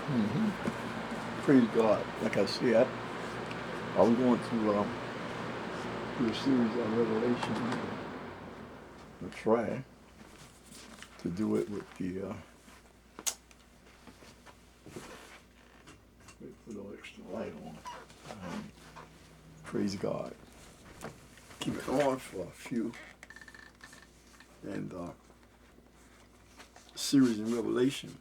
Hmm. Praise God. Like I said, I was going to do a series on Revelation. I'll try to do it with the put a little extra light on. Um, Praise God. Keep it on for a few. And series in Revelation,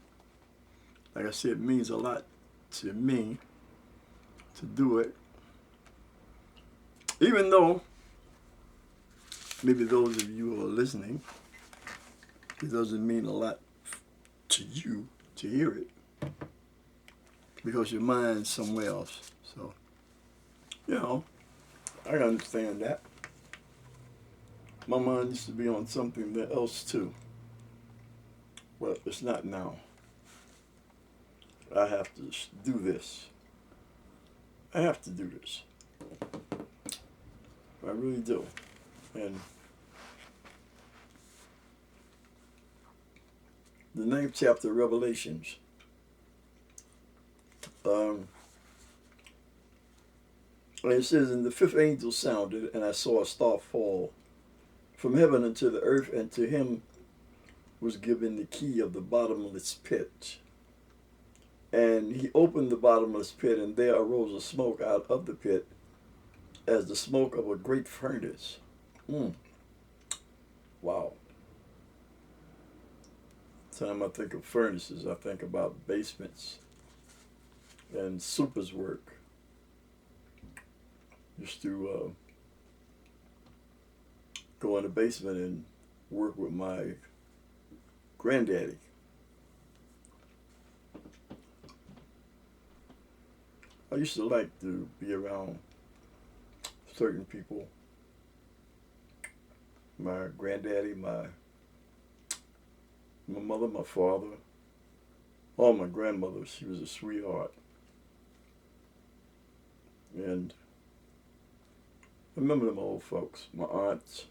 like I said, means a lot to me to do it. Even though maybe those of you who are listening, it doesn't mean a lot to you to hear it because your mind's somewhere else. So, you know, I understand that. My mind used to be on something else too. Well, it's not now. I have to do this. I have to do this. I really do. And the 9th chapter of Revelations, and it says, and the fifth angel sounded, and I saw a star fall from heaven unto the earth, and to him was given the key of the bottomless pit. And he opened the bottomless pit, and there arose a smoke out of the pit, as the smoke of a great furnace. Wow. Time I think of furnaces, I think about basements and supers work. Used to go in the basement and work with my granddaddy. I used to like to be around certain people. My granddaddy, my mother, my father, all my grandmother. She was a sweetheart. And I remember them old folks, my aunts,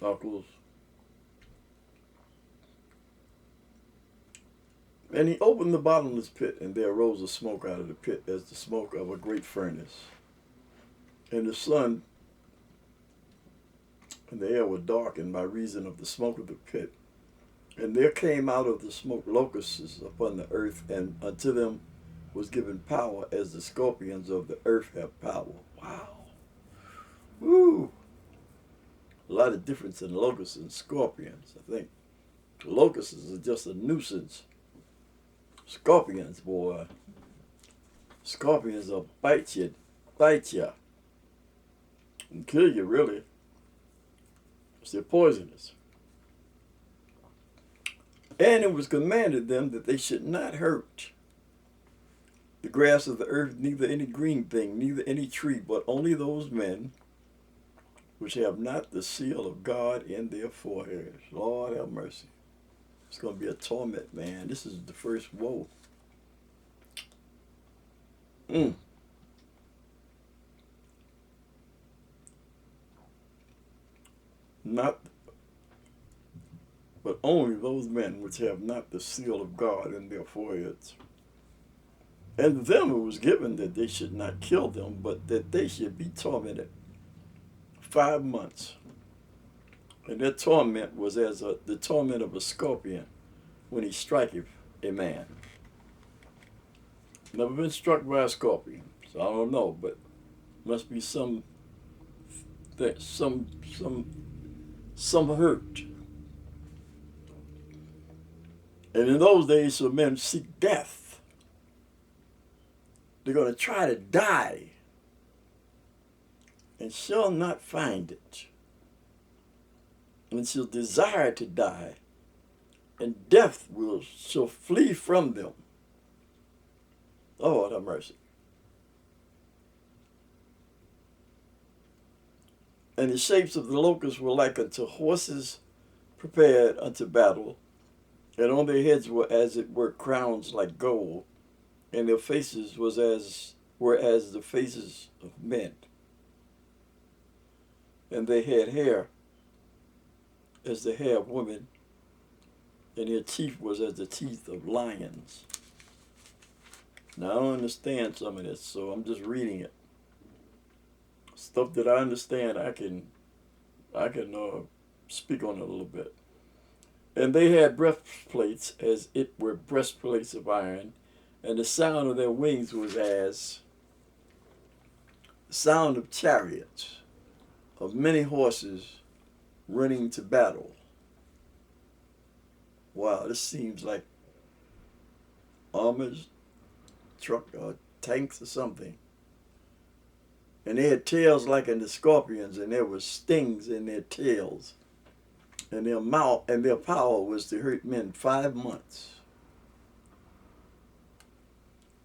uncles. And he opened the bottomless pit, and there arose a smoke out of the pit as the smoke of a great furnace. And the sun and the air were darkened by reason of the smoke of the pit. And there came out of the smoke locusts upon the earth, and unto them was given power as the scorpions of the earth have power. Wow. Woo. A lot of difference in locusts and scorpions. I think locusts are just a nuisance. Scorpions, boy. Scorpions will bite you, and kill you, really. They're poisonous. And it was commanded them that they should not hurt the grass of the earth, neither any green thing, neither any tree, but only those men which have not the seal of God in their foreheads. Lord have mercy. It's going to be a torment, man. This is the first woe. Not, but only those men which have not the seal of God in their foreheads. And to them it was given that they should not kill them, but that they should be tormented 5 months. And their torment was as the torment of a scorpion when he striketh a man. Never been struck by a scorpion, so I don't know, but must be some hurt. And in those days, so men seek death. They're going to try to die and shall not find it, and shall desire to die, and death shall flee from them. Oh, have mercy. And the shapes of the locusts were like unto horses prepared unto battle, and on their heads were as it were crowns like gold, and their faces were as the faces of men. And they had hair as the hair of women, and their teeth was as the teeth of lions. Now I don't understand some of this, so I'm just reading it. Stuff that I understand, I can speak on it a little bit. And they had breastplates as it were breastplates of iron, and the sound of their wings was as the sound of chariots, of many horses running to battle. Wow, this seems like armored truck or tanks or something. And they had tails like in the scorpions, and there were stings in their tails. And their mouth and their power was to hurt men 5 months.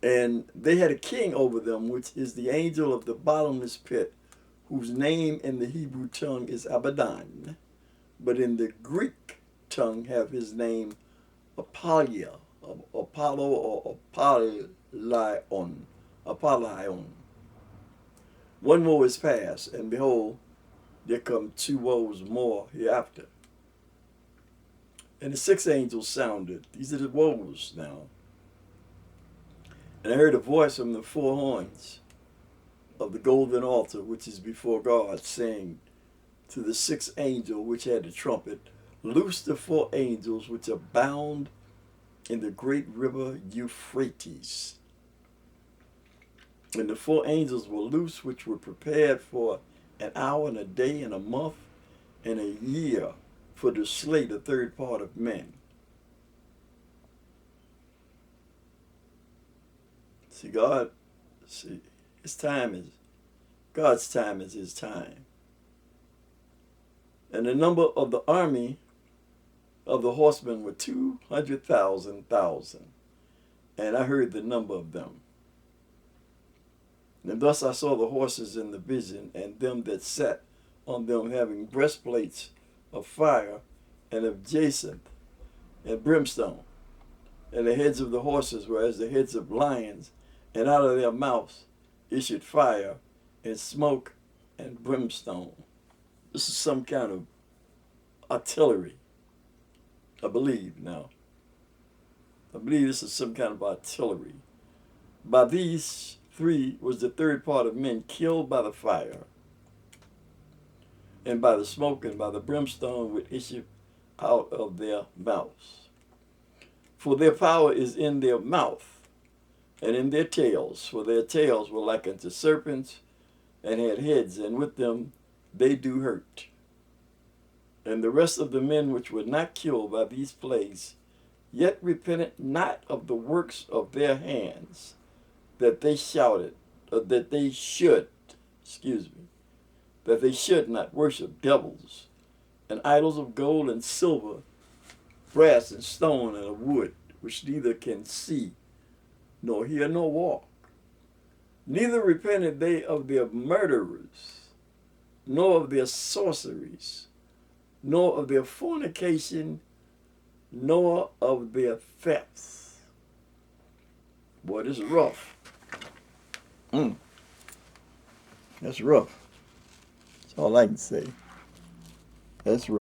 And they had a king over them, which is the angel of the bottomless pit, whose name in the Hebrew tongue is Abaddon, but in the Greek tongue have his name Apollo or Apollyon. Apollyon. One woe is past, and behold, there come 2 woes more hereafter. And the 6th angel sounded. These are the woes now. And I heard a voice from the 4 horns of the golden altar, which is before God, saying to the 6th angel which had the trumpet, loose the 4 angels which are bound in the great river Euphrates. And the 4 angels were loose, which were prepared for an hour and a day and a month and a year for to slay the 3rd part of men. His time is, God's time is his time. And the number of the army of the horsemen were 200,000. And I heard the number of them. And thus I saw the horses in the vision, and them that sat on them having breastplates of fire and of jacinth and brimstone. And the heads of the horses were as the heads of lions, and out of their mouths issued fire and smoke and brimstone. This is some kind of artillery, I believe now. I believe this is some kind of artillery. By these 3 was the 3rd part of men killed by the fire, and by the smoke, and by the brimstone which issued out of their mouths. For their power is in their mouth, and in their tails, for their tails were like unto serpents, and had heads, and with them they do hurt. And the rest of the men which were not killed by these plagues, yet repented not of the works of their hands, that they should not worship devils, and idols of gold and silver, brass and stone and of wood, which neither can see, nor hear, nor walk. Neither repented they of their murderers, nor of their sorceries, nor of their fornication, nor of their thefts. Boy, this is rough. That's rough. That's all I can say. That's rough.